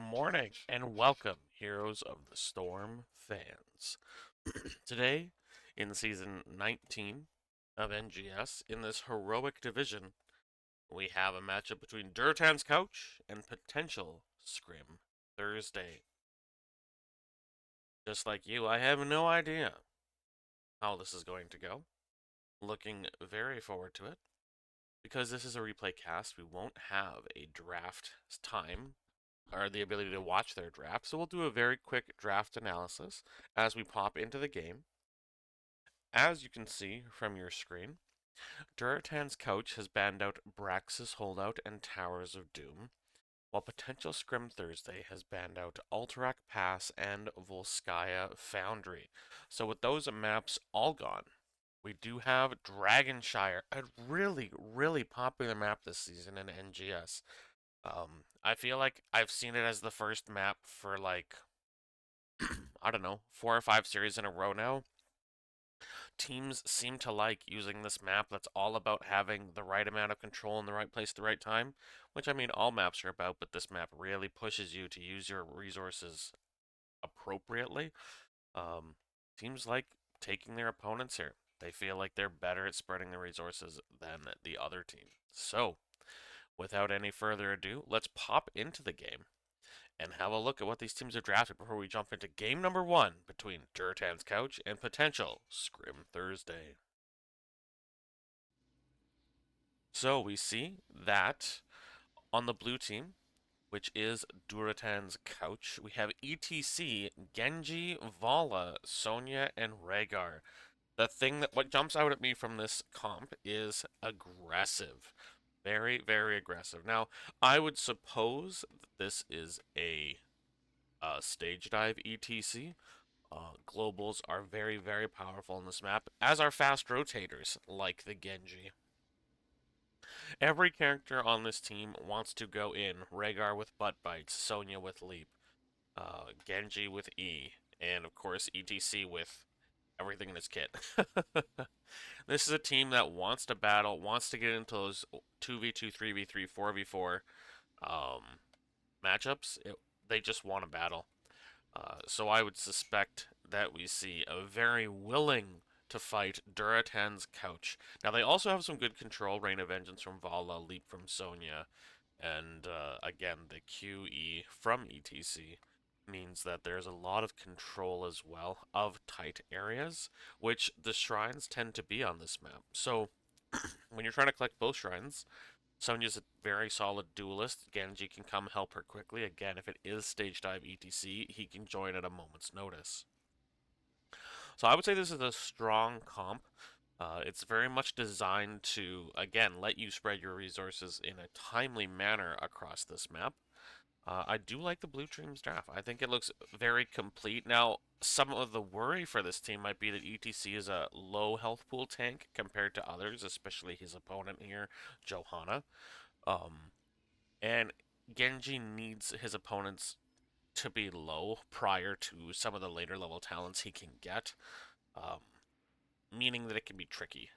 morning, and welcome, Heroes of the Storm fans. Today, in Season 19 of NGS, in this heroic division, we have a matchup between Durotan's Couch and potential Scrim Thursday. Just like you, I have no idea how this is going to go. Looking very forward to it. Because this is a replay cast, we won't have a draft time or the ability to watch their draft. So we'll do a very quick draft analysis as we pop into the game. As you can see from your screen, Durotan's Couch has banned out Brax's Holdout and Towers of Doom, while potential Scrim Thursday has banned out Alterac Pass and Volskaya Foundry. So with those maps all gone, we do have Dragonshire, a really, really popular map this season in NGS. I feel like I've seen it as the first map for like I don't know, 4 or 5 series in a row now. Teams seem to like using this map that's all about having the right amount of control in the right place at the right time, which I mean all maps are about, but this map really pushes you to use your resources appropriately. Um, Teams like taking their opponents here. They feel like they're better at spreading their resources than the other team. So, without any further ado, let's pop into the game and have a look at what these teams have drafted before we jump into game number one between Durotan's Couch and potential Scrim Thursday. So we see that on the blue team, which is Durotan's Couch, we have ETC, Genji, Vala, Sonya, and Rhaegar. What jumps out at me from this comp is aggressive. Very, very aggressive. Now, I would suppose that this is a stage dive ETC. Globals are very, very powerful in this map, as are fast rotators like the Genji. Every character on this team wants to go in. Rhaegar with butt bites, Sonya with leap, Genji with E, and of course ETC with everything in his kit. This is a team that wants to battle, wants to get into those 2v2, 3v3, 4v4 um, matchups. They just want to battle. So I would suspect that we see a very willing to fight Durotan's Couch. Now they also have some good control, Rain of Vengeance from Vala, Leap from Sonya, and again the QE from ETC means that there's a lot of control as well of tight areas, which the shrines tend to be on this map. So when you're trying to collect both shrines, Sonya's a very solid duelist. Genji can come help her quickly. Again, if it is stage dive ETC, he can join at a moment's notice. So I would say this is a strong comp. It's very much designed to, again, let you spread your resources in a timely manner across this map. I do like the Blue Dreams draft. I think it looks very complete. Now, some of the worry for this team might be that ETC is a low health pool tank compared to others, especially his opponent here, Johanna. Um, and Genji needs his opponents to be low prior to some of the later level talents he can get, um, meaning that it can be tricky.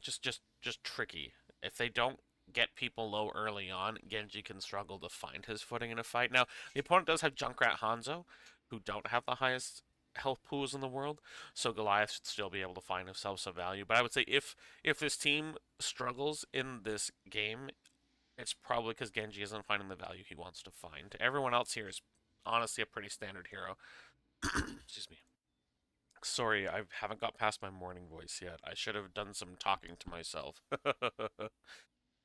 Just tricky. If they don't get people low early on, Genji can struggle to find his footing in a fight. Now, the opponent does have Junkrat Hanzo, who don't have the highest health pools in the world, so Goliath should still be able to find himself some value. But I would say if this team struggles in this game, it's probably because Genji isn't finding the value he wants to find. Everyone else here is honestly a pretty standard hero. Excuse me. Sorry, I haven't got past my morning voice yet. I should have done some talking to myself.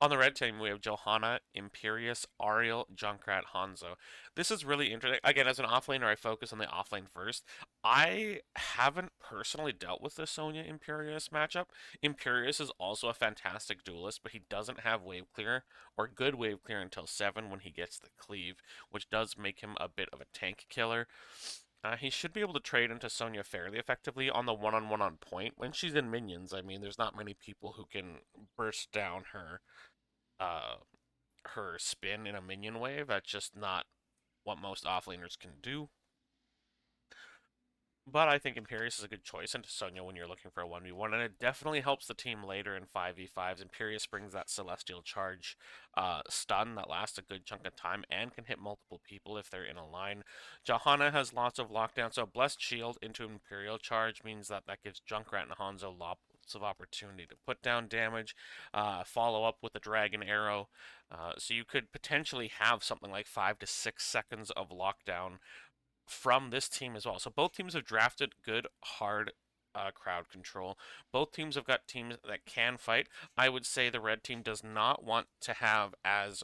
On the red team, we have Johanna, Imperius, Ariel, Junkrat, Hanzo. This is really interesting. Again, as an offlaner, I focus on the offlane first. I haven't personally dealt with the Sonya Imperius matchup. Imperius is also a fantastic duelist, but he doesn't have wave clear or good wave clear until 7 when he gets the cleave, which does make him a bit of a tank killer. He should be able to trade into Sonya fairly effectively on the one-on-one on point. When she's in minions, I mean, there's not many people who can burst down uh, her spin in a minion wave. That's just not what most offlaners can do. But I think Imperius is a good choice into Sonya when you're looking for a 1v1, and it definitely helps the team later in 5v5s. Imperius brings that Celestial Charge stun that lasts a good chunk of time and can hit multiple people if they're in a line. Johanna has lots of lockdown, so Blessed Shield into Imperial Charge means that that gives Junkrat and Hanzo lots of opportunity to put down damage, follow up with a Dragon Arrow. So you could potentially have something like 5 to 6 seconds of lockdown from this team as well. So both teams have drafted good, hard crowd control. Both teams have got teams that can fight. I would say the red team does not want to have as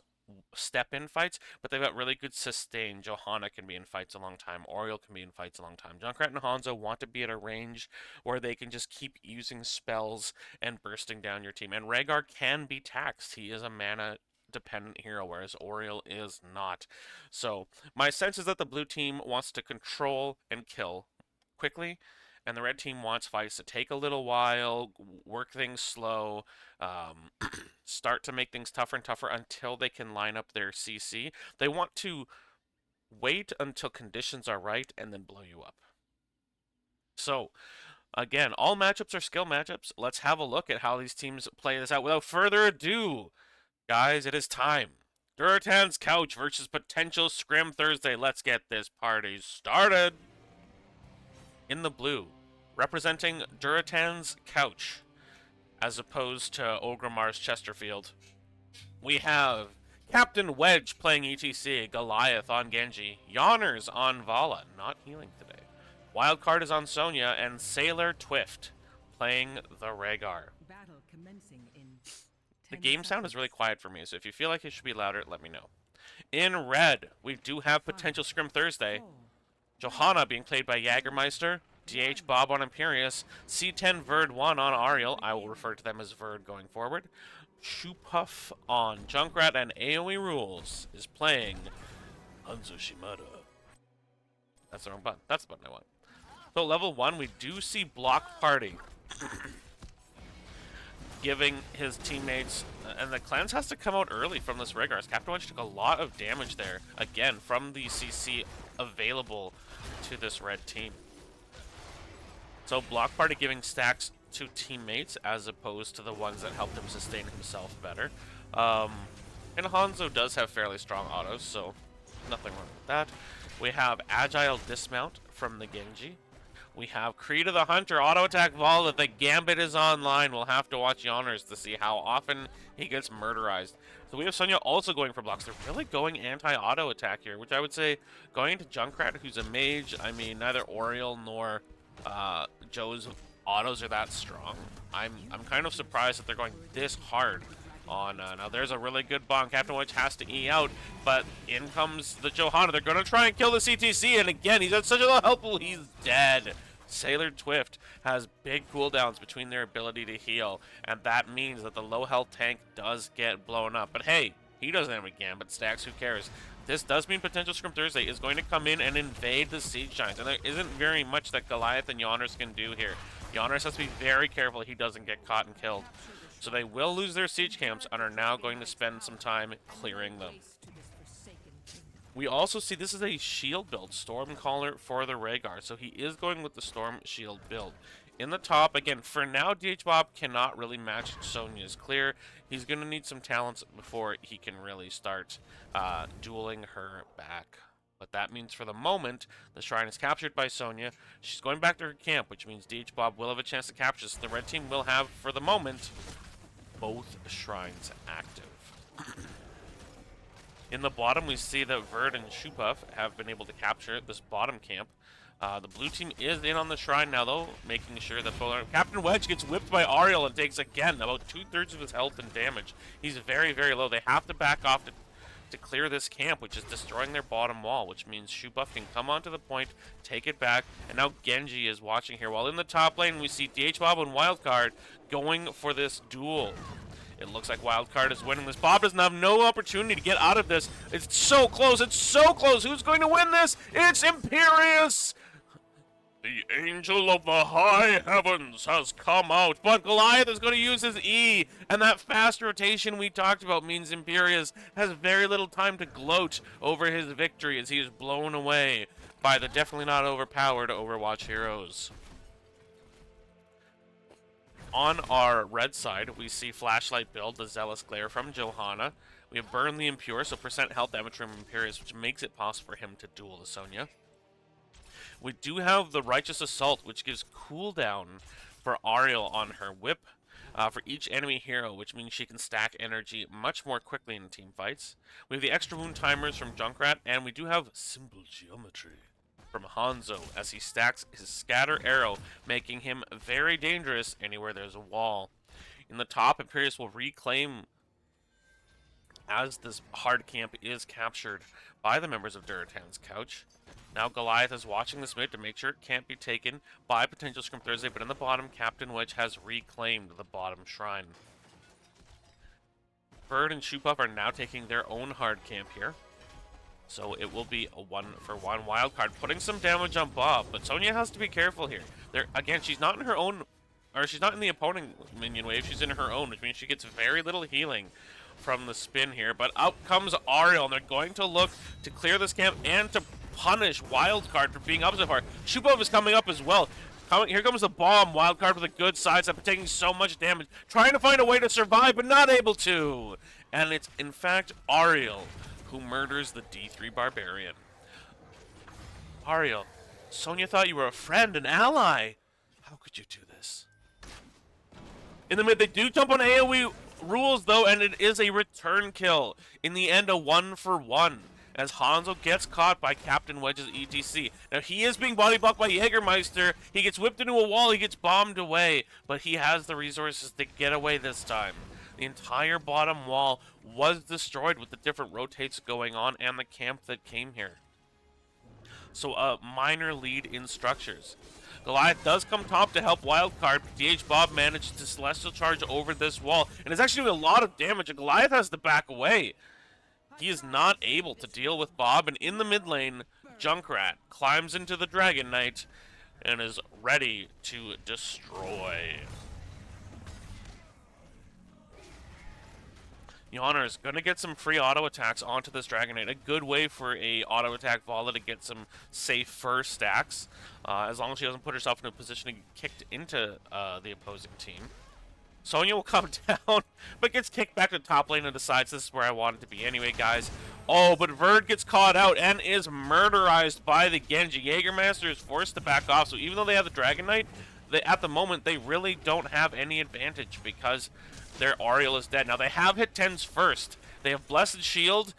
step-in fights, but they've got really good sustain. Johanna can be in fights a long time. Oriole can be in fights a long time. Junkrat and Hanzo want to be at a range where they can just keep using spells and bursting down your team. And Rhaegar can be taxed. He is a mana dependent hero, whereas Oriole is not. So my sense is that the blue team wants to control and kill quickly, and the red team wants fights to take a little while, work things slow, start to make things tougher and tougher until they can line up their CC. They want to wait until conditions are right and then blow you up. So, again, all matchups are skill matchups. Let's have a look at how these teams play this out. Without further ado, guys, it is time. Durotan's Couch versus potential Scrim Thursday. Let's get this party started. In the blue, representing Durotan's Couch, as opposed to Ogrimar's Chesterfield, we have Captain Wedge playing ETC, Goliath on Genji, Yawners on Vala, not healing today. Wildcard is on Sonya, and Sailor Twift playing the Rhaegar. Battle commencing in The game sound is really quiet for me, so if you feel like it should be louder, let me know. In red, we do have potential Scrim Thursday. Johanna being played by Jägermeister, DH Bob on Imperius, C10 Verd 1 on Ariel, I will refer to them as Verd going forward. Shupuff on Junkrat, and AoE Rules is playing Hanzo Shimada. That's the wrong button. That's the button I want. So level 1, we do see Block Party giving his teammates, and the cleanse has to come out early from this Rhaegar. Captain Wedge took a lot of damage there, again, from the CC available to this red team. So Block Party giving stacks to teammates as opposed to the ones that helped him sustain himself better. And Hanzo does have fairly strong autos, so nothing wrong with that. We have Agile Dismount from the Genji. We have Creed of the Hunter, auto attack Vala. The Gambit is online. We'll have to watch Yawners to see how often he gets murderized. So we have Sonya also going for blocks. They're really going anti-auto attack here, which I would say going into Junkrat, who's a mage. I mean, neither Oriole nor Joe's autos are that strong. I'm kind of surprised that they're going this hard on. Now there's a really good bomb. Captain Wedge has to E out, but in comes the Johanna. They're going to try and kill the CTC, and again, he's at such a low health pool, he's dead. Sailor Twift has big cooldowns between their ability to heal, and that means that the low health tank does get blown up. But hey, he doesn't have a Gambit stacks, who cares? This does mean potential Scrim Thursday is going to come in and invade the Siege Giants, and there isn't very much that Goliath and Yawners can do here. Yawners has to be very careful he doesn't get caught and killed. So they will lose their siege camps and are now going to spend some time clearing them. We also see this is a shield build, Stormcaller for the Rhaegar, so he is going with the Storm Shield build. In the top, again, for now, DH Bob cannot really match Sonya's clear. He's going to need some talents before he can really start dueling her back. But that means for the moment, the shrine is captured by Sonya. She's going back to her camp, which means DH Bob will have a chance to capture this. The red team will have, for the moment, both shrines active. In the bottom, we see that Verd and Shupuff have been able to capture this bottom camp. The blue team is in on the shrine now, though, making sure that Captain Wedge gets whipped by Ariel and takes, again, about 2/3 of his health and damage. He's very, very low. They have to back off to clear this camp, which is destroying their bottom wall, which means Shupuff can come onto the point, take it back, and now Genji is watching here. While in the top lane, we see DH Bob and Wildcard going for this duel. It looks like Wildcard is winning this. Bob doesn't have no opportunity to get out of this. It's so close. It's so close. Who's going to win this? It's Imperius! The Angel of the High Heavens has come out, but Goliath is going to use his E, and that fast rotation we talked about means Imperius has very little time to gloat over his victory as he is blown away by the definitely not overpowered Overwatch heroes. On our red side, we see Flashlight build, the Zealous Glare from Johanna. We have Burn the Impure, so percent health damage from Imperius, which makes it possible for him to duel the Sonya. We do have the Righteous Assault, which gives cooldown for Ariel on her whip for each enemy hero, which means she can stack energy much more quickly in team fights. We have the extra wound timers from Junkrat, and we do have Symbol Geometry from Hanzo as he stacks his Scatter Arrow, making him very dangerous anywhere there's a wall. In the top, Imperius will reclaim as this hard camp is captured by the members of Durotan's Couch. Now Goliath is watching this mid to make sure it can't be taken by potential Scrim Thursday, but in the bottom, Captain Wedge has reclaimed the bottom shrine. Bird and Shoepuff are now taking their own hard camp here. So it will be a 1-for-1 wildcard, putting some damage on Bob, but Sonya has to be careful here. Again, she's not in her own, or she's not in the opponent minion wave, she's in her own, which means she gets very little healing from the spin here. But out comes Ariel, and they're going to look to clear this camp and to punish Wildcard for being up so far. Shupov is coming up as well. Here comes the bomb. Wildcard with a good sidestep, taking so much damage, trying to find a way to survive, but not able to. And it's, in fact, Ariel who murders the D3 Barbarian. Ariel, Sonya thought you were a friend, an ally. How could you do this? In the mid, they do jump on AoE rules, though, and it is a return kill. In the end, a 1-for-1. As Hanzo gets caught by Captain Wedge's ETC. Now, he is being body blocked by Jägermeister. He gets whipped into a wall. He gets bombed away. But he has the resources to get away this time. The entire bottom wall was destroyed with the different rotates going on and the camp that came here. So, a minor lead in structures. Goliath does come top to help Wildcard, but DH Bob manages to Celestial Charge over this wall. And it's actually doing a lot of damage, and Goliath has to back away. He is not able to deal with Bob, and in the mid lane, Junkrat climbs into the Dragon Knight and is ready to destroy. Yawner is going to get some free auto attacks onto this Dragon Knight. A good way for a auto attack Vala to get some safe first stacks, as long as she doesn't put herself in a position to get kicked into the opposing team. Sonya will come down, but gets kicked back to top lane and decides this is where I wanted to be anyway, guys. Oh, but Verd gets caught out and is murderized by the Genji. Jägermaster is forced to back off, so even though they have the Dragon Knight, at the moment, they really don't have any advantage because their Ariel is dead. Now, they have hit 10s first. They have Blessed Shield,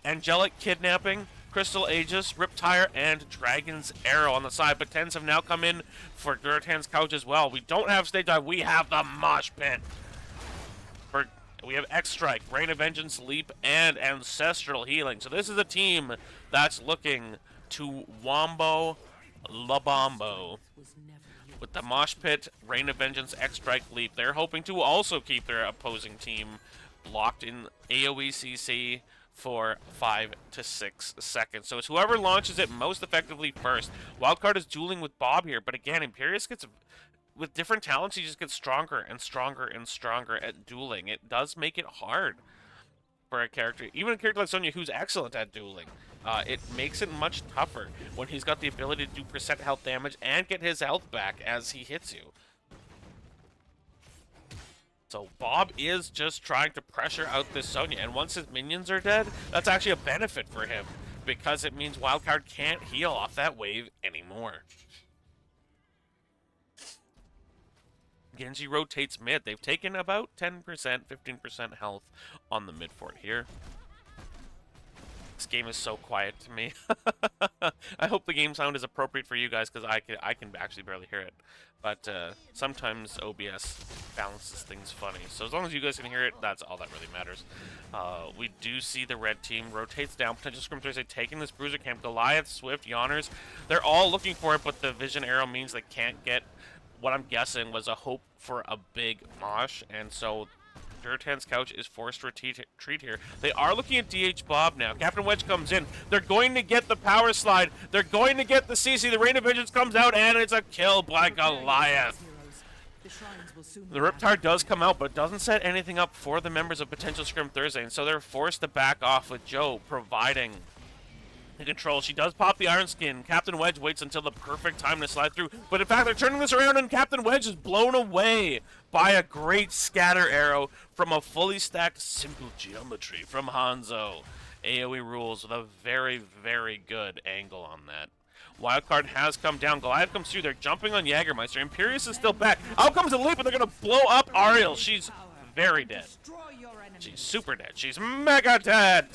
Angelic Kidnapping, Crystal Aegis, Riptire, and Dragon's Arrow on the side. But 10s have now come in for Durotan's Couch as well. We don't have Stage Dive. We have the Mosh Pit. We have X-Strike, Rain of Vengeance, Leap, and Ancestral Healing. So this is a team that's looking to Wombo La Bombo. With the Mosh Pit, Rain of Vengeance, X-Strike, Leap. They're hoping to also keep their opposing team blocked in AoE CC for 5 to 6 seconds. So it's whoever launches it most effectively first. Wildcard is dueling with Bob here, but again, Imperius gets, with different talents, he just gets stronger and stronger and stronger at dueling. It does make it hard for a character, even a character like Sonya, who's excellent at dueling. It makes it much tougher when he's got the ability to do percent health damage and get his health back as he hits you. So Bob is just trying to pressure out this Sonya, and once his minions are dead, that's actually a benefit for him, because it means Wildcard can't heal off that wave anymore. Genji rotates mid. They've taken about 10%, 15% health on the mid fort here. This game is so quiet to me. I hope the game sound is appropriate for you guys, because I can actually barely hear it. But sometimes OBS balances things funny. So as long as you guys can hear it, that's all that really matters. We do see the red team rotates down. Potential Scrim Thursday taking this Bruiser camp. Goliath, Swift, Yawners, they're all looking for it, but the Vision Arrow means they can't get what I'm guessing was a hope for a big mosh. And so Durotan's Couch is forced to retreat here. They are looking at DH Bob now. Captain Wedge comes in. They're going to get the power slide. They're going to get the CC. The Rain of Vengeance comes out, and it's a kill by Goliath. The Riptide does come out, but doesn't set anything up for the members of potential Scrim Thursday, and so they're forced to back off with Joe providing in control. She does pop the Iron Skin. Captain Wedge waits until the perfect time to slide through. But in fact, they're turning this around, and Captain Wedge is blown away by a great scatter arrow from a fully stacked simple geometry from Hanzo. AoE rules with a very, very good angle on that. Wildcard has come down. Goliath comes through. They're jumping on Jägermeister. Imperius is still back. Out comes a leap, and they're going to blow up Ariel. She's very dead. She's super dead. She's mega dead.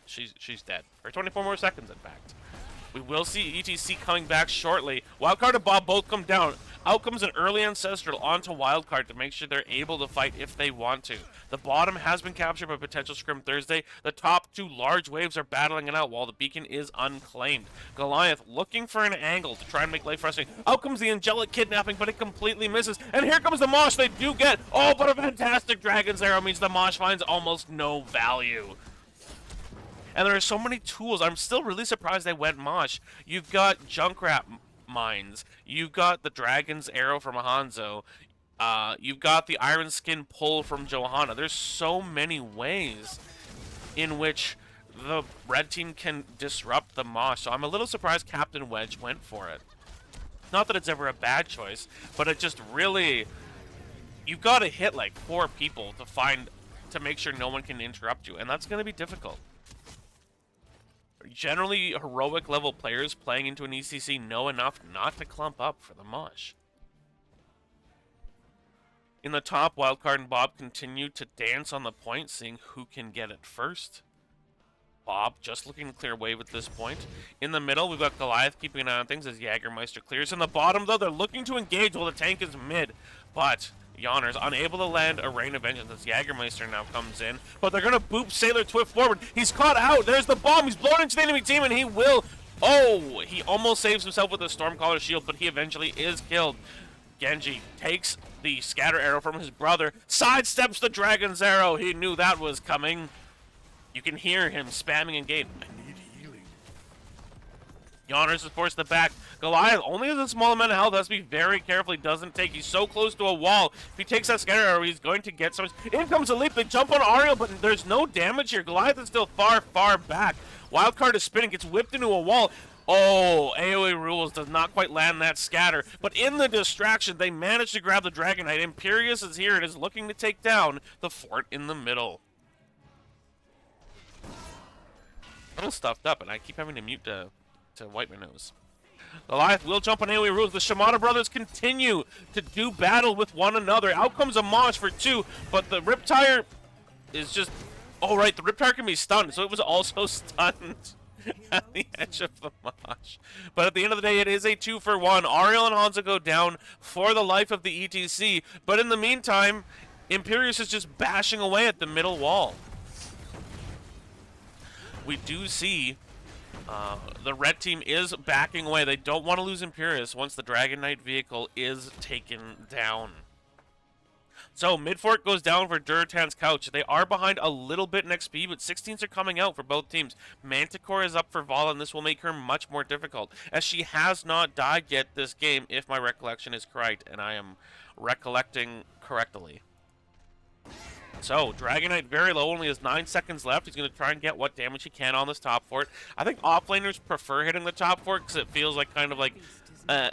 She's dead. For 24 more seconds, in fact. We will see ETC coming back shortly. Wildcard and Bob both come down. Out comes an early Ancestral onto Wildcard to make sure they're able to fight if they want to. The bottom has been captured by potential Scrim Thursday. The top two large waves are battling it out while the beacon is unclaimed. Goliath looking for an angle to try and make life frustrating. Out comes the Angelic Kidnapping, but it completely misses. And here comes the Mosh they do get. Oh, but a fantastic Dragon's Arrow means the Mosh finds almost no value. And there are so many tools. I'm still really surprised they went Mosh. You've got Junkrat Mines. You've got the Dragon's Arrow from Hanzo. You've got the Iron Skin pull from Johanna. There's so many ways in which the red team can disrupt the Mosh. So I'm a little surprised Captain Wedge went for it. Not that it's ever a bad choice, but it just really... You've got to hit like 4 people to make sure no one can interrupt you. And that's going to be difficult. Generally, heroic level players playing into an ECC know enough not to clump up for the Mosh. In the top, Wildcard and Bob continue to dance on the point, seeing who can get it first. Bob just looking to clear wave at this point. In the middle, we've got Goliath keeping an eye on things as Jägermeister clears. In the bottom, though, they're looking to engage while the tank is mid. But Yawner's unable to land a Rain of Vengeance as Jägermeister now comes in. But they're going to boop Sailor Twift forward. He's caught out. There's the bomb. He's blown into the enemy team, and he will... Oh! He almost saves himself with a Stormcaller shield, but he eventually is killed. Genji takes the scatter arrow from his brother, sidesteps the Dragon's Arrow. He knew that was coming. You can hear him spamming Engage. I need healing. Yawner's is forced to back. Goliath only has a small amount of health. Has to be very careful. He doesn't take. He's so close to a wall. If he takes that scatter arrow, he's going to get some. In comes a leap. They jump on Ariel, but there's no damage here. Goliath is still far, far back. Wildcard is spinning. Gets whipped into a wall. Oh, AoE rules does not quite land that scatter. But in the distraction, they manage to grab the Dragon Knight. Imperius is here and is looking to take down the fort in the middle. A little stuffed up, and I keep having to mute to wipe my nose. Goliath will jump on AoE rules. The Shimada brothers continue to do battle with one another. Out comes a Mosh for 2, but the Riptire is just... Oh, right, the Riptire can be stunned, so it was also stunned at the edge of the Mosh. But at the end of the day, it is a 2-for-1. Ariel and Hanzo go down for the life of the ETC, but in the meantime, Imperius is just bashing away at the middle wall. We do see the red team is backing away. They don't want to lose Imperius once the Dragon Knight vehicle is taken down. So, mid-fort goes down for Durotan's Couch. They are behind a little bit in XP, but 16s are coming out for both teams. Manticore is up for Vala, and this will make her much more difficult, as she has not died yet this game, if my recollection is correct, and I am recollecting correctly. So, Dragon Knight very low, only has 9 seconds left. He's going to try and get what damage he can on this top fort. I think offlaners prefer hitting the top fort because it feels like kind of like a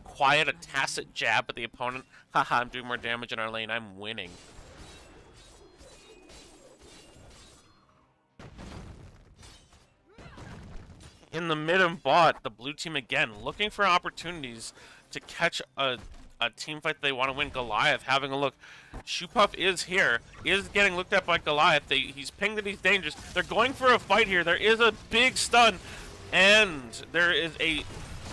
quiet, a tacit jab at the opponent. Haha, I'm doing more damage in our lane. I'm winning. In the mid and bot, the blue team again looking for opportunities to catch a team fight they want to win. Goliath having a look. Shoepuff is here, is getting looked at by Goliath. He's pinged that he's dangerous. They're going for a fight here. There is a big stun, and there is a...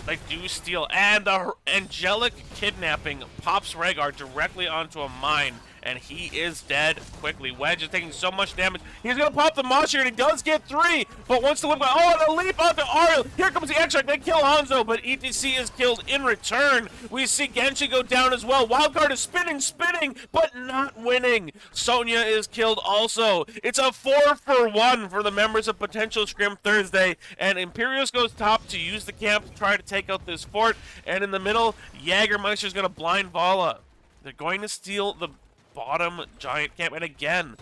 They do steal, and the Angelic Kidnapping pops Rhaegar directly onto a mine, and he is dead quickly. Wedge is taking so much damage. He's going to pop the Mosh here, and he does get 3, but wants to whip... Oh, and a leap onto Ariel. Here comes the extract. They kill Hanzo, but ETC is killed in return. We see Genshi go down as well. Wildcard is spinning, but not winning. Sonya is killed also. It's a 4-for-1 for the members of potential Scrim Thursday, and Imperius goes top to use the camp to try to take out this fort, and in the middle, Jägermeister's going to blind Vala. They're going to steal the bottom giant camp, and again,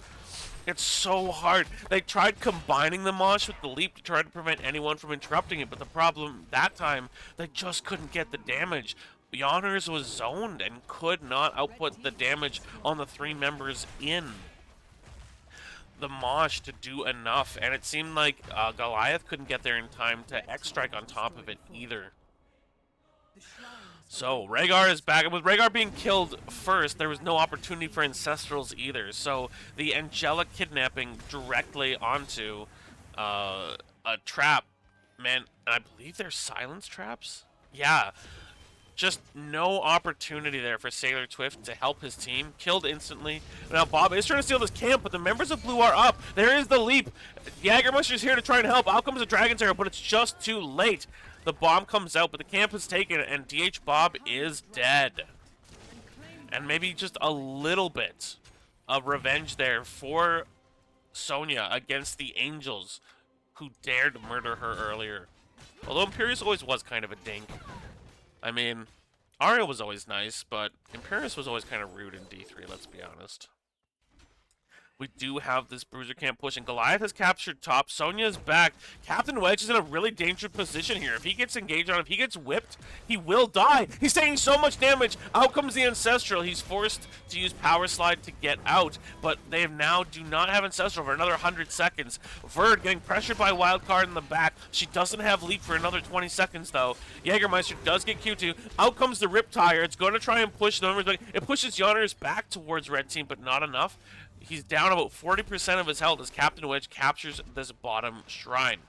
It's so hard. They tried combining the mosh with the leap to try to prevent anyone from interrupting it, but the problem that time, they just couldn't get the damage. Yoners was zoned and could not Red output the team has damage on destroyed the a three fort. members in the mosh to do enough, and it seemed like Goliath couldn't get there in time to Red team X-Strike has on top of destroyed it a fort. either. The shrines So await Rhaegar is back, and with Rhaegar being killed first, there was no opportunity for Ancestrals either. So the angelic kidnapping directly onto a trap meant, and I believe they're silence traps. Yeah, just no opportunity there for Sailor Twift to help his team. Killed instantly. Now Bob is trying to steal this camp, but the members of Blue are up. There is the leap. Jägermeister's here to try and help. Out comes a Dragon's Arrow, but it's just too late. The bomb comes out, but the camp is taken, and DH Bob is dead. and claim And their maybe just a little bit of revenge there for Sonya against the Angels, who dared murder her earlier. Although Imperius always was kind of a dink. I mean, Ariel was always nice, but Imperius was always kind of rude in D3, let's be honest. We do have this Bruiser camp pushing. Goliath has captured top. Sonya's back. Captain Wedge is in a really dangerous position here. If he gets engaged on, if he gets whipped, he will die. He's taking so much damage. Out comes the Ancestral. He's forced to use Power Slide to get out, but they now do not have Ancestral for another 100 seconds. Verd getting pressured by Wildcard in the back. She doesn't have Leap for another 20 seconds, though. Jägermeister does get Q2. Out comes the Riptire. It's going to try and push the numbers, but it pushes Yoners back towards Red Team, but not enough. He's down about 40% of his health as Captain Wedge captures this bottom shrine.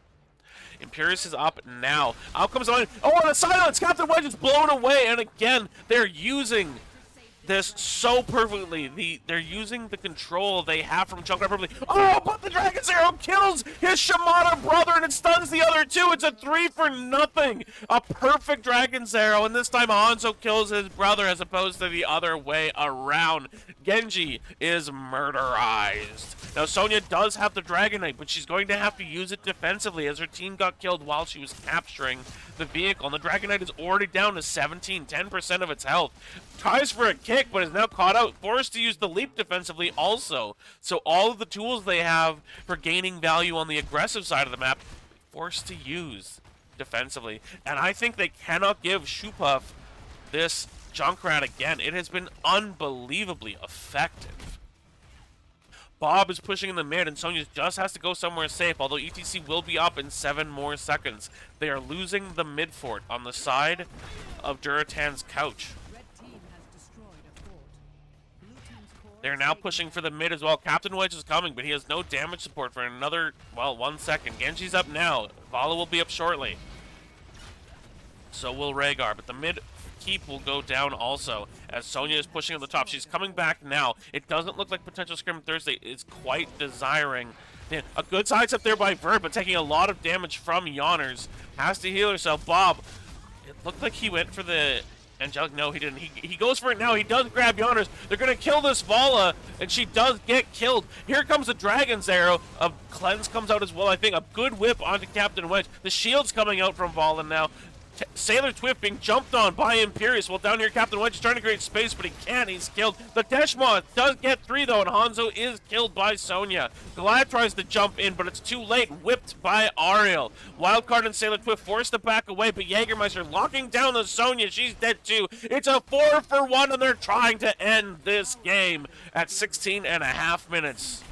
Imperius is up now. Out comes on. Oh, and a silence! Captain Wedge is blown away, and again, they're using this so perfectly. They're using the control they have from Junkrat perfectly. Oh, but the Dragon's Arrow kills his Shimada brother, and it stuns the other two. It's a 3 for nothing. A perfect Dragon's Arrow, and this time Hanzo kills his brother as opposed to the other way around. Genji is murderized. Now, Sonya does have the Dragon Knight, but she's going to have to use it defensively as her team got killed while she was capturing the vehicle. And the Dragon Knight is already down to 17, 10% of its health. Tries for a kick, but is now caught out, forced to use the leap defensively also. So all of the tools they have for gaining value on the aggressive side of the map, forced to use defensively. And I think they cannot give Shupuff this Junkrat again. It has been unbelievably effective. Bob is pushing in the mid, and Sonya just has to go somewhere safe, although ETC will be up in 7 more seconds. They are losing the mid fort on the side of Durotan's couch. Red team has destroyed a fort. Blue team's core They're now pushing for the mid as well. Captain Wedge is coming, but he has no damage support for another, well, 1 second. Genji's up now. Vala will be up shortly. So will Rhaegar, but the mid keep will go down also as Sonya is pushing on the top. She's coming back now. It doesn't look like potential Scrim Thursday is quite desiring. A good sidestep there by Verd, but taking a lot of damage from Yoners. Has to heal herself. Bob, it looked like he went for the Angelic. No, he didn't. He goes for it now. He does grab Yoners. They're going to kill this Vala, and she does get killed. Here comes the Dragon's Arrow. A cleanse comes out as well, I think. A good whip onto Captain Wedge. The shield's coming out from Vala now. Sailor Twift being jumped on by Imperius. Well, down here, Captain Wedge is trying to create space, but he can't. He's killed. The Deshmoth does get 3, though, and Hanzo is killed by Sonya. Goliath tries to jump in, but it's too late. Whipped by Ariel. Wildcard and Sailor Twift forced to back away, but Jägermeister locking down the Sonya. She's dead, too. It's a 4 for 1, and they're trying to end this game at 16 and a half minutes.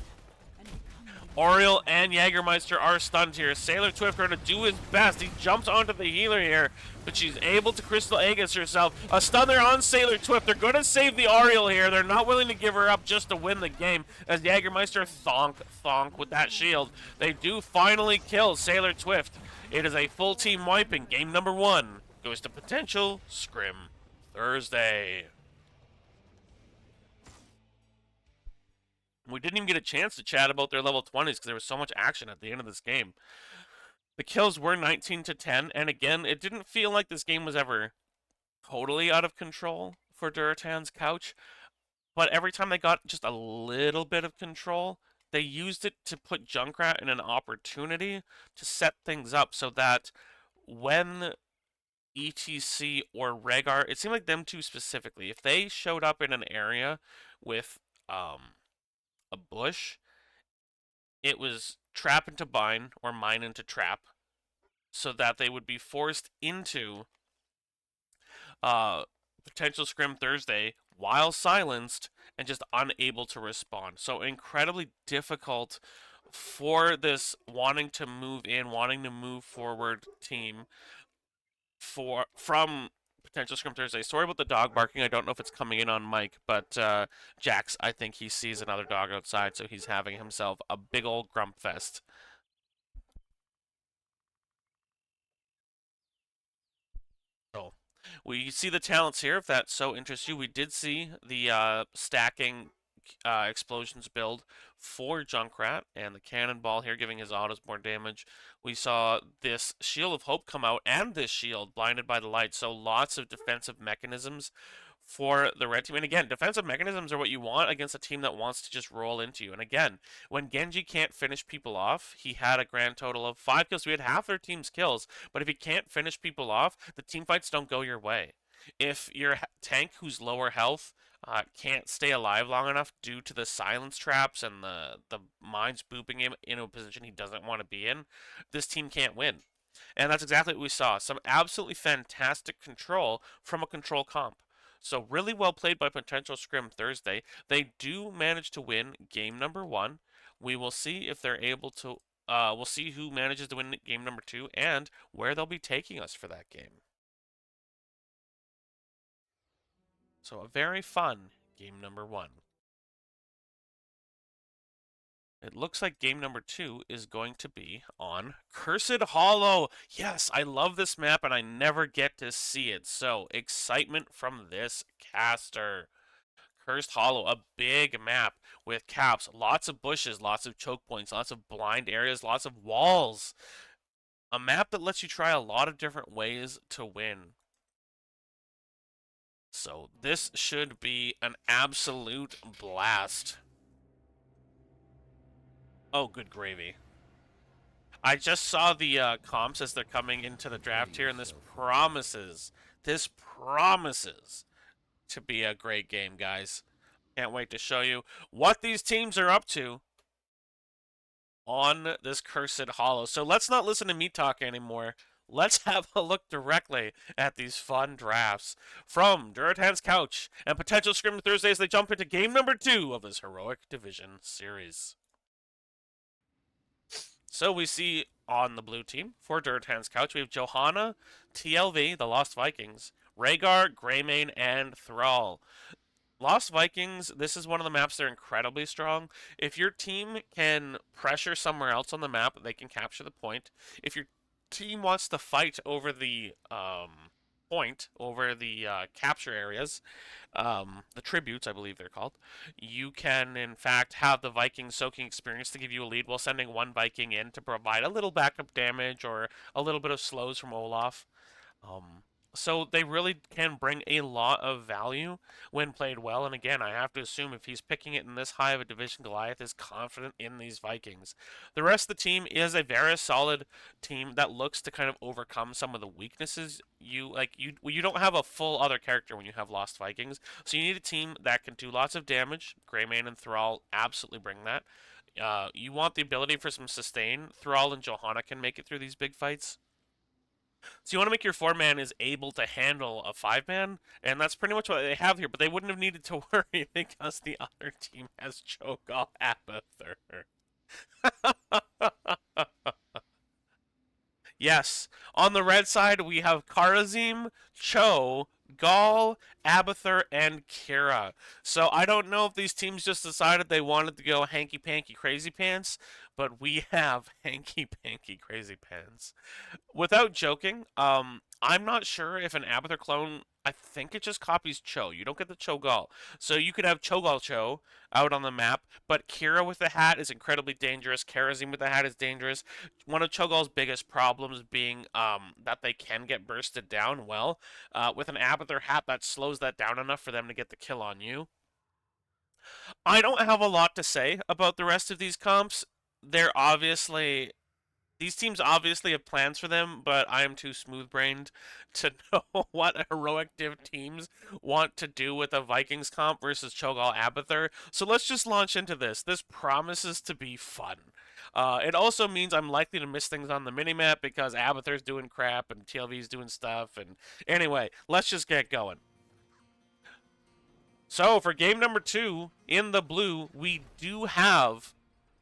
Oriel and Jägermeister are stunned here. Sailor Twift going to do his best. He jumps onto the healer here, but she's able to Crystal Aegis herself. A stun there on Sailor Twift. They're going to save the Oriel here. They're not willing to give her up just to win the game as Jägermeister thonk with that shield. They do finally kill Sailor Twift. It is a full team wiping. Game number 1 goes to potential Scrim Thursday. We didn't even get a chance to chat about their level 20s because there was so much action at the end of this game. The kills were 19 to 10, and again, it didn't feel like this game was ever totally out of control for Durotan's couch, but every time they got just a little bit of control, they used it to put Junkrat in an opportunity to set things up so that when ETC or Rhaegar, it seemed like them two specifically, if they showed up in an area with a bush, It was trap into bind or mine into trap, so that they would be forced into uh, potential scrim Thursday while silenced and just unable to respond. So incredibly difficult for this wanting to move in, wanting to move forward team for from potential scrim Thursday. Sorry about the dog barking. I don't know if it's coming in on mic, but Jax, I think he sees another dog outside, so he's having himself a big old grump fest. So we see the talents here, if that so interests you. We did see the stacking explosions build for Junkrat and the cannonball here giving his autos more damage. We saw this Shield of Hope come out and this shield blinded by the light, so lots of defensive mechanisms for the red team. And again, defensive mechanisms are what you want against a team that wants to just roll into you. And again, when Genji can't finish people off, he had a grand total of 5 kills. We had half their team's kills, but if he can't finish people off, the team fights don't go your way. If your tank who's lower health can't stay alive long enough due to the silence traps and the mines booping him in a position he doesn't want to be in, this team can't win. And that's exactly what we saw. Some absolutely fantastic control from a control comp. So really well played by potential Scrim Thursday. They do manage to win game number one. We will see if they're able to. We'll see who manages to win game number two and where they'll be taking us for that game. So a very fun game number one. It looks like game number two is going to be on Cursed Hollow. Yes, I love this map and I never get to see it. So, excitement from this caster. Cursed Hollow, a big map with caps, lots of bushes, lots of choke points, lots of blind areas, lots of walls. A map that lets you try a lot of different ways to win. So, this should be an absolute blast. Oh, good gravy. I just saw the comps as they're coming into the draft here, and this promises to be a great game, guys. Can't wait to show you what these teams are up to on this Cursed Hollow. So let's not listen to me talk anymore. Let's have a look directly at these fun drafts from Durotan's couch and potential Scrim Thursday as they jump into game number two of this heroic division series. So we see on the blue team for Durotan's couch, we have Johanna, TLV, the Lost Vikings, Rhaegar, Greymane, and Thrall. Lost Vikings, this is one of the maps that are incredibly strong. If your team can pressure somewhere else on the map, they can capture the point. If your team wants to fight over the point, over the capture areas, the tributes, I believe they're called, you can in fact have the Viking soaking experience to give you a lead while sending one Viking in to provide a little backup damage or a little bit of slows from Olaf. Um, so they really can bring a lot of value when played well. And again, I have to assume if he's picking it in this high of a division, Goliath is confident in these Vikings. The rest of the team is a very solid team that looks to kind of overcome some of the weaknesses. You don't have a full other character when you have Lost Vikings, so you need a team that can do lots of damage. Greymane and Thrall absolutely bring that. You want the ability for some sustain. Thrall and Johanna can make it through these big fights. So you want to make your 4 man is able to handle a 5 man, and that's pretty much what they have here. But they wouldn't have needed to worry because the other team has Cho'Gall Abathur. Yes, on the red side we have Karazim, Cho, Gall, Abathur, and Kira. So I don't know if these teams just decided they wanted to go hanky panky crazy pants, but we have hanky panky crazy pants. Without joking, I'm not sure if an Abathur clone. I think it just copies Cho. You don't get the Cho'Gall. So you could have Cho'Gall Cho out on the map, but Kira with the hat is incredibly dangerous. Karazim with the hat is dangerous. One of Cho'Gall's biggest problems being that they can get bursted down well. With an Abathur hat, that slows that down enough for them to get the kill on you. I don't have a lot to say about the rest of these comps. They're obviously these teams obviously have plans for them, but I am too smooth-brained to know what heroic div teams want to do with a Vikings comp versus Cho'Gall Abathur. So let's just launch into this. This promises to be fun. It also means I'm likely to miss things on the minimap because Abathur's doing crap and TLV's doing stuff. And anyway, let's just get going. So for game number 2 in the blue, we do have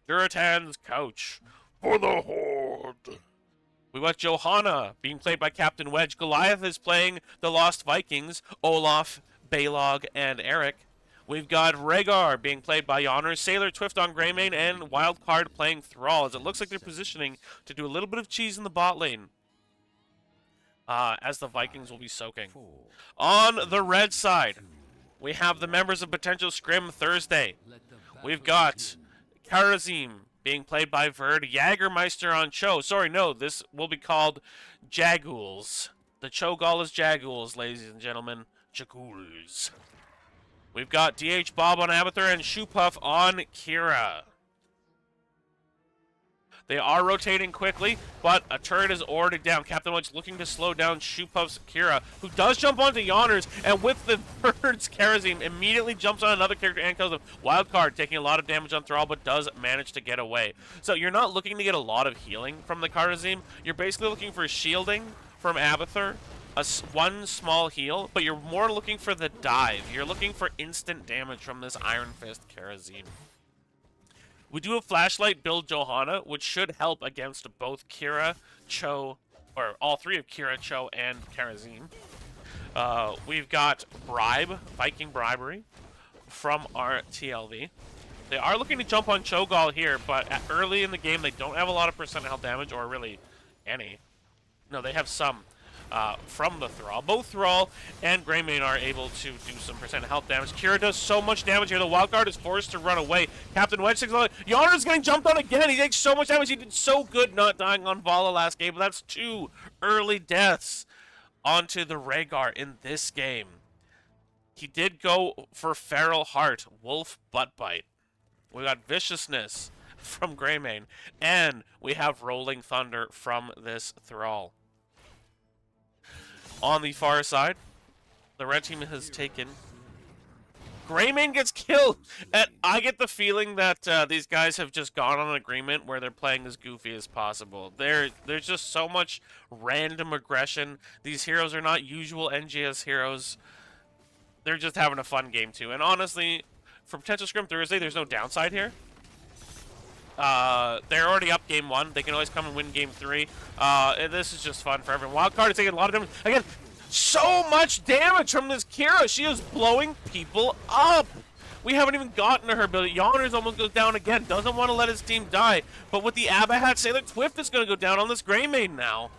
Durotan's couch for the Horde. We got Johanna being played by Captain Wedge. Goliath is playing the Lost Vikings, Olaf, Balog, and Eric. We've got Rhaegar being played by Yonner, Sailor Twift on Greymane, and Wildcard playing Thrall, as it looks like they're positioning to do a little bit of cheese in the bot lane, as the Vikings will be soaking. On the red side, we have the members of Potential Scrim Thursday. We've got Karazim being played by Verd, Jägermeister on Cho. Sorry, no, this will be called Jaguls. The Cho'Gall is Jaguls, ladies and gentlemen. Jaguls. We've got DH Bob on Abathur and Shoepuff on Kira. They are rotating quickly, but a turret is already down. Captain Wedge looking to slow down Shoepuff's Kira, who does jump onto Yonners, and with the Bird's Karazim, immediately jumps on another character and kills him. Wildcard taking a lot of damage on Thrall, but does manage to get away. So you're not looking to get a lot of healing from the Karazim. You're basically looking for shielding from Abathur, one small heal, but you're more looking for the dive. You're looking for instant damage from this Iron Fist Karazim. We do have Flashlight build Johanna, which should help against both Kira, Cho, or all three of Kira, Cho, and Karazim. We've got Bribe, Viking Bribery, from our TLV. They are looking to jump on Cho'Gall here, but early in the game, they don't have a lot of percent health damage, or really any. No, they have some. From the Thrall. Both Thrall and Greymane are able to do some percent health damage. Kira does so much damage here. The Wildcard is forced to run away. Captain Wedge takes a lot. Yonner's getting jumped on again. He takes so much damage. He did so good not dying on Vala last game, but that's 2 early deaths onto the Rhaegar in this game. He did go for Feral Heart, Wolf Butt Bite. We got Viciousness from Greymane, and we have Rolling Thunder from this Thrall. On the far side, the red team has taken. Greymane gets killed! And I get the feeling that these guys have just gone on an agreement where they're playing as goofy as possible. There's just so much random aggression. These heroes are not usual NGS heroes. They're just having a fun game too. And honestly, for Potential Scrim Thursday, there's no downside here. They're already up game 1. They can always come and win game 3. And this is just fun for everyone. Wildcard is taking a lot of damage. Again, so much damage from this Kira. She is blowing people up. We haven't even gotten to her ability. Yonners almost goes down again. Doesn't want to let his team die. But with the Abahat, Sailor Twift is going to go down on this Greymane now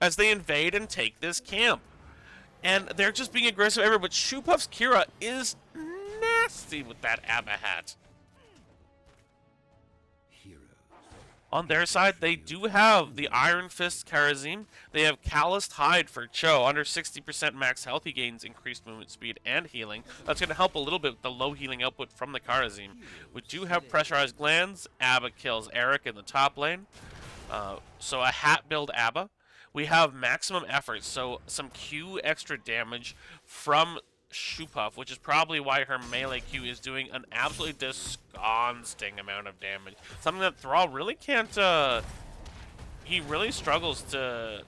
as they invade and take this camp. And they're just being aggressive everywhere. But Shoepuff's Kira is nasty with that Abahat. On their side, they do have the Iron Fist Karazim. They have Calloused Hide for Cho. Under 60% max health, he gains increased movement speed and healing. That's going to help a little bit with the low healing output from the Karazim. We do have Pressurized Glands. Abba kills Eric in the top lane. So a hat build Abba. We have Maximum Effort, so some Q extra damage from Shoepuff, which is probably why her melee Q is doing an absolutely disgusting amount of damage. Something that Thrall really can't, he really struggles to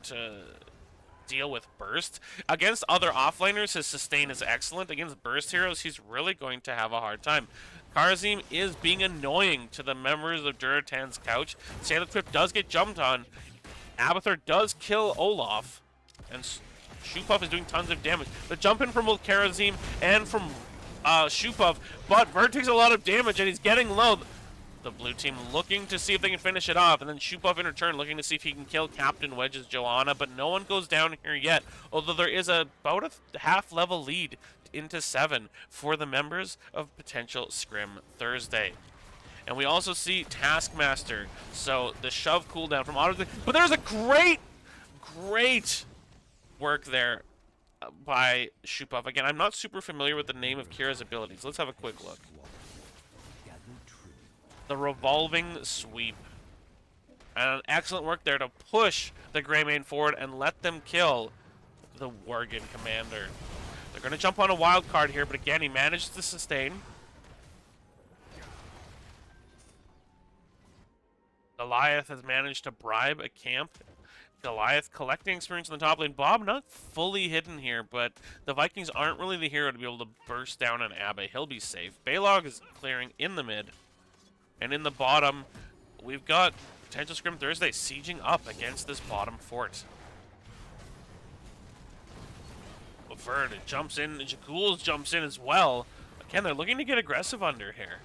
deal with Burst. Against other offlaners, his sustain is excellent. Against Burst heroes, he's really going to have a hard time. Karazim is being annoying to the members of Durotan's couch. Sailor Twift does get jumped on. Abathur does kill Olaf, and Shoepuff is doing tons of damage. The jump in from both Karazim and from Shoepuff, but Verd takes a lot of damage and he's getting low. The blue team looking to see if they can finish it off, and then Shoepuff in return looking to see if he can kill Captain Wedge's Johanna, but no one goes down here yet, although there is about a half-level lead into 7 for the members of Potential Scrim Thursday. And we also see Taskmaster, so the shove cooldown from auto, but there's a great work there by Shoepuff. Again, I'm not super familiar with the name of Kira's abilities. Let's have a quick look. The Revolving Sweep. And excellent work there to push the Greymane forward and let them kill the Worgen commander. They're going to jump on a wild card here, but again, he managed to sustain. Goliath has managed to bribe a camp. Goliath collecting experience in the top lane. Bob not fully hidden here, but the Vikings aren't really the hero to be able to burst down on Abba. He'll be safe. Balog is clearing in the mid. And in the bottom, we've got potential Scrim Thursday sieging up against this bottom fort. Verd jumps in, Jaguls jumps in as well. Again, they're looking to get aggressive under here.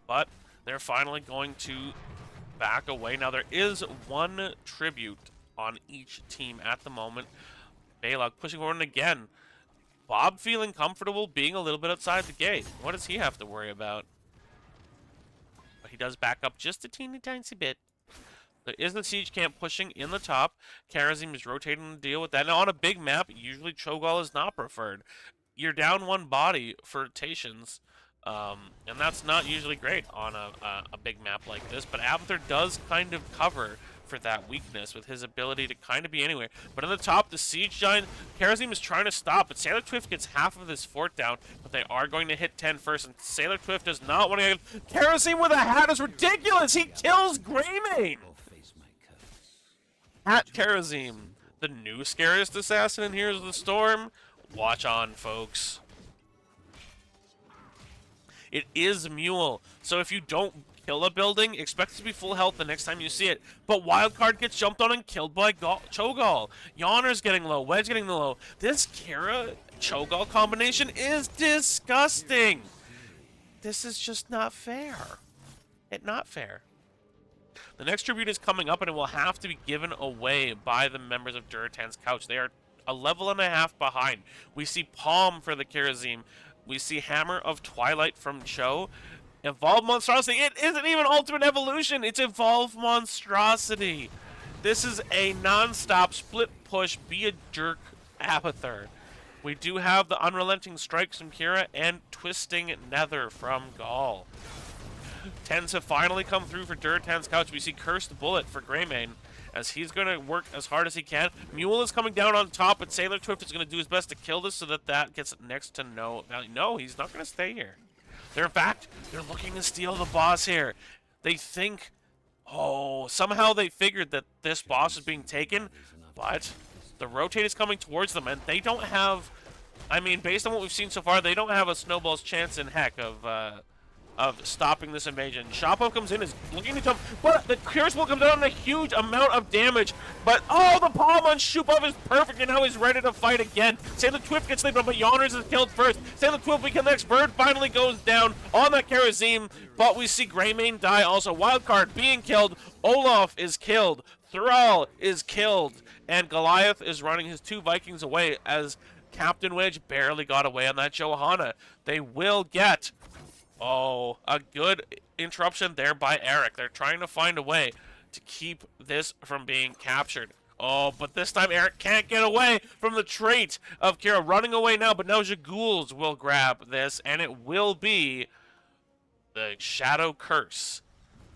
But they're finally going to back away. Now, there is one tribute on each team at the moment. Balog pushing forward, and again, Bob feeling comfortable being a little bit outside the gate. What does he have to worry about? But he does back up just a teeny tiny bit. There is the siege camp pushing in the top. Karazim is rotating to deal with that. Now, on a big map, usually Cho'Gall is not preferred. You're down one body for Tations, and that's not usually great on a big map like this. But Abathur does kind of cover for that weakness with his ability to kind of be anywhere. But on the top, the siege giant, Karazim is trying to stop, but Sailor Twift gets half of this fort down, but they are going to hit 10 first, and Sailor Twift does not want to get... Karazim with a hat is ridiculous! He kills Greymane! At Karazim, the new scariest assassin in Heroes of the Storm. Watch on, folks. It is Mule, so if you don't kill a building, expect it to be full health the next time you see it. But Wildcard gets jumped on and killed by Cho'Gall. Yawner's getting low, Wedge getting low. This Kira-Cho'Gall combination is disgusting. This is just not fair. Not fair. The next tribute is coming up, and it will have to be given away by the members of Durotan's Couch. They are a level and a half behind. We see Palm for the Karazim. We see Hammer of Twilight from Cho. Evolve Monstrosity. It isn't even Ultimate Evolution. It's Evolve Monstrosity. This is a non-stop split push, be a jerk Abathur. We do have the Unrelenting Strikes from Kira and Twisting Nether from Gall. Tends have finally come through for Durotan's Couch. We see Cursed Bullet for Greymane as he's going to work as hard as he can. Mule is coming down on top, but Sailor Twift is going to do his best to kill this so that that gets next to no value. No, he's not going to stay here. In fact, they're looking to steal the boss here. They think, oh, somehow they figured that this boss is being taken, but the rotate is coming towards them, and they don't have, I mean, based on what we've seen so far, they don't have a snowball's chance in heck of stopping this invasion. Shoppo comes in, is looking to jump, but the Curse will come down on a huge amount of damage. But, oh, the palm on Shupov is perfect, and now he's ready to fight again. Sailor Twift gets laid, but Yonners is killed first. Sailor Twift becomes next. Bird finally goes down on that Karazim, but we see Greymane die also. Wildcard being killed. Olaf is killed. Thrall is killed. And Goliath is running his two Vikings away as Captain Wedge barely got away on that Johanna. They will get... oh, a good interruption there by Eric. They're trying to find a way to keep this from being captured. Oh, but this time Eric can't get away from the trait of Kira running away now, but now Jaguls will grab this, and it will be the Shadow Curse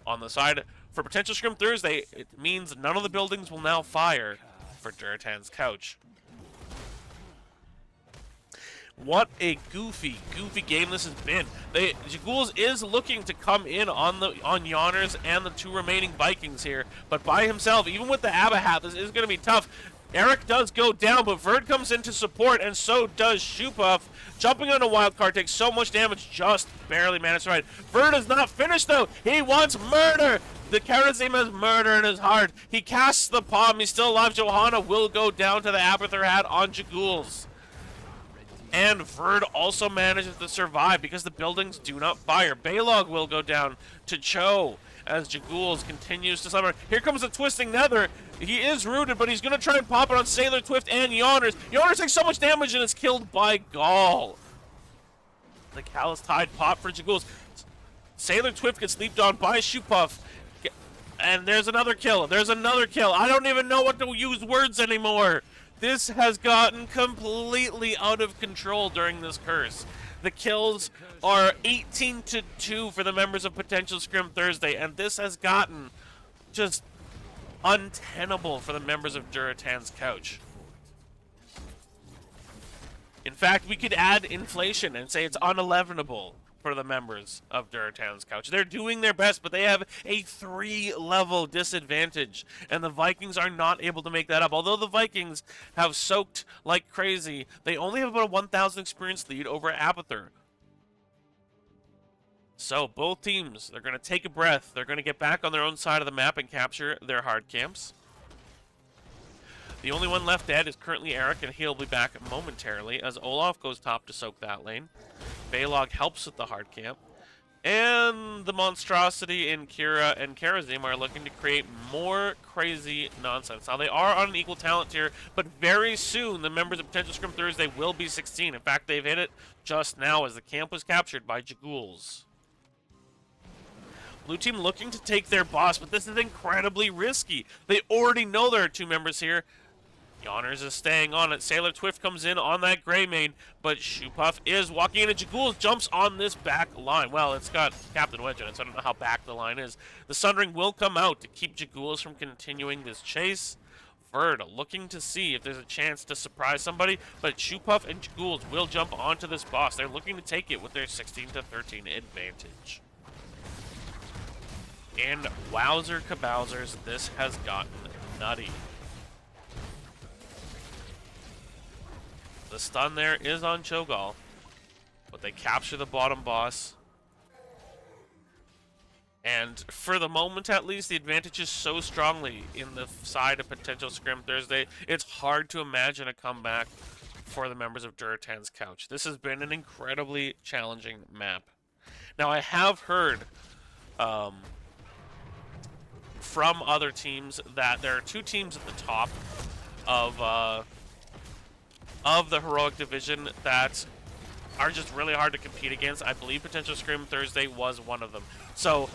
on the side. For potential Scrim Thursday, it means none of the buildings will now fire for Durotan's Couch. What a goofy game this has been. Jaguls is looking to come in on Yonners and the two remaining Vikings here, but by himself, even with the Abahat, this is going to be tough. Eric does go down, but Verd comes in to support, and so does Shupov. Jumping on a wild card takes so much damage, just barely managed to ride. Verd is not finished, though. He wants murder. The Karazim has murder in his heart. He casts the palm. He's still alive. Johanna will go down to the Abathur hat on Jaguls. And Verd also manages to survive because the buildings do not fire. Balog will go down to Cho as Jaguls continues to summer. Here comes the Twisting Nether. He is rooted, but he's going to try and pop it on Sailor Twift and Yonners. Yonners takes so much damage and is killed by Gall. The Callous Tide pop for Jaguls. Sailor Twift gets leaped on by Shupov. And there's another kill. There's another kill. I don't even know what to use words anymore. This has gotten completely out of control during this curse. The kills are 18 to 2 for the members of Potential Scrim Thursday, and this has gotten just untenable for the members of Durotan's Couch. In fact, we could add inflation and say it's unelevenable for the members of Durotan's Couch. They're doing their best, but they have a 3-level disadvantage, and the Vikings are not able to make that up. Although the Vikings have soaked like crazy, they only have about a 1,000 experience lead over Apather. So both teams, they're going to take a breath. They're going to get back on their own side of the map and capture their hard camps. The only one left dead is currently Eric, and he'll be back momentarily as Olaf goes top to soak that lane. Balog helps with the hard camp. And the monstrosity in Kira and Karazim are looking to create more crazy nonsense. Now, they are on an equal talent tier, but very soon the members of Potential Scrim Thursday will be 16. In fact, they've hit it just now as the camp was captured by Jaguls. Blue team looking to take their boss, but this is incredibly risky. They already know there are 2 members here. Yonners is staying on it. Sailor Twift comes in on that gray main, but Shoepuff is walking in, and Jaguls jumps on this back line. Well, it's got Captain Wedge in it, so I don't know how back the line is. The Sundering will come out to keep Jaguls from continuing this chase. Verd looking to see if there's a chance to surprise somebody, but Shoepuff and Jaguls will jump onto this boss. They're looking to take it with their 16 to 13 advantage. And wowzer kabowzers, this has gotten nutty. The stun there is on Cho'Gall, but they capture the bottom boss. And for the moment, at least, the advantage is so strongly in the side of Potential Scrim Thursday, it's hard to imagine a comeback for the members of Durotan's Couch. This has been an incredibly challenging map. Now, I have heard from other teams that there are 2 teams at the top of the Heroic Division that are just really hard to compete against. I believe Potential Scrim Thursday was one of them. So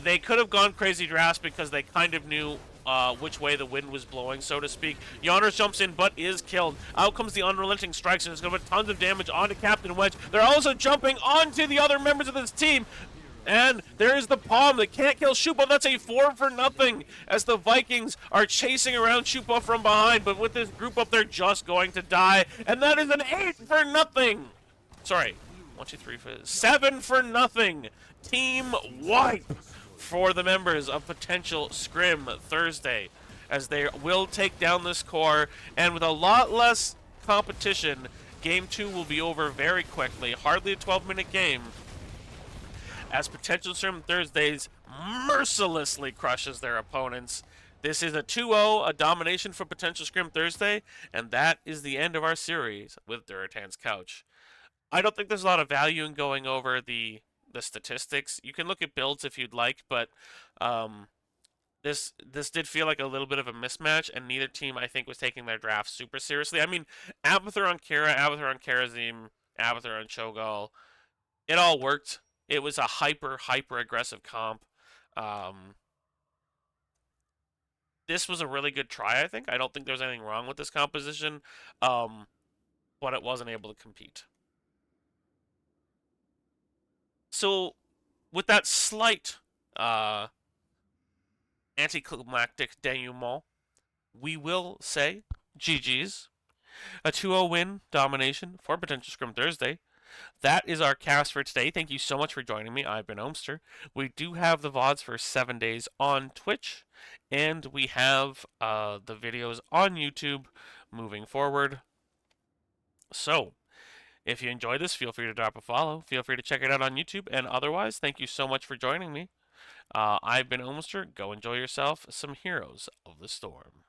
they could have gone crazy drafts because they kind of knew which way the wind was blowing, so to speak. Yonners jumps in but is killed. Out comes the Unrelenting Strikes, and it's going to put tons of damage onto Captain Wedge. They're also jumping onto the other members of this team. And there is the palm that can't kill Shoepuff. That's a 4 for nothing as the Vikings are chasing around Shoepuff from behind. But with this group up, they're just going to die. And that is an 8 for nothing. Sorry, 1, 2, 3, 4, 7 for nothing. Team wipe for the members of Potential Scrim Thursday as they will take down this core. And with a lot less competition, Game 2 will be over very quickly. Hardly a 12-minute game, as Potential Scrim Thursdays mercilessly crushes their opponents. This is a 2-0, a domination for Potential Scrim Thursday, and that is the end of our series with Durotan's Couch. I don't think there's a lot of value in going over the statistics. You can look at builds if you'd like, but this did feel like a little bit of a mismatch, and neither team, I think, was taking their draft super seriously. I mean, Apather on Kira, Apather on Karazim, Apather on Cho'Gall, it all worked. It was a hyper aggressive comp. This was a really good try, I think. I don't think there's anything wrong with this composition, but it wasn't able to compete. So, with that slight anticlimactic denouement, we will say GG's. A 2-0 win domination for Potential Scrim Thursday. That is our cast for today. Thank you so much for joining me. I've been Omster. We do have the VODs for 7 days on Twitch, and we have the videos on YouTube moving forward. So, if you enjoyed this, feel free to drop a follow. Feel free to check it out on YouTube, and otherwise, thank you so much for joining me. I've been Omster. Go enjoy yourself some Heroes of the Storm.